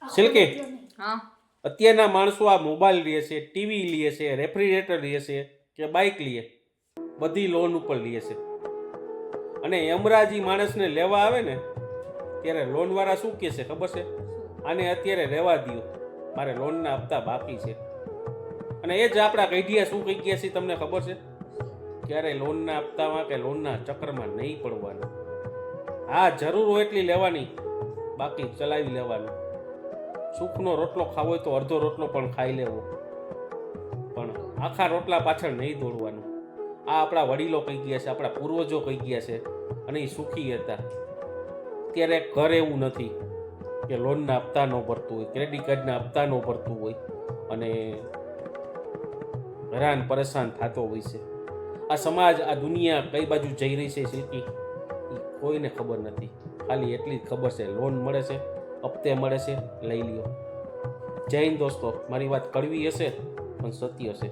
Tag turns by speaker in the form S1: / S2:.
S1: Silky,
S2: હા
S1: અત્યારના માણસો આ મોબાઈલ લે છે, ટીવી લે છે, રેફ્રિજરેટર લે છે કે બાઇક લે, બધી લોન ઉપર લે છે. અને યમરાજી માણસને લેવા આવે ને ત્યારે લોનવાળા શું કહે છે ખબર છે? આને અત્યારે રહેવા દ્યો, મારે લોનના હપ્તા બાકી છે. અને એ જ આપણા કઢિયા શું કહી ગયા છે તમને ખબર છે? ક્યારે લોનના હપ્તામાં કે લોનના ચક્કરમાં નહીં પડવાનું. હા, જરૂર હોય એટલી લેવાની, બાકી ચલાવી લેવાનું. સુખનો રોટલો ખાવો હોય તો અડધો રોટલો પણ ખાઈ લેવો, પણ આખા રોટલા પાછળ નહીં દોડવાનું. આ આપણા વડીલો કહી ગયા છે, આપણા પૂર્વજો કહી ગયા છે, અને એ સુખી હતા. ત્યારે ઘર એવું નથી કે લોનના હપ્તા ન ભરતું હોય, ક્રેડિટ કાર્ડના હપ્તા ન ભરતું હોય અને હેરાન પરેશાન થતો હોય છે. આ સમાજ, આ દુનિયા કઈ બાજુ જઈ રહી છે સીટી, એ કોઈને ખબર નથી. ખાલી એટલી જ ખબર છે, લોન મળે છે, હપ્તે મળે છે, લઈ લ્યો. જય હિન્દ દોસ્તો. મારી વાત કડવી હશે પણ સત્ય છે.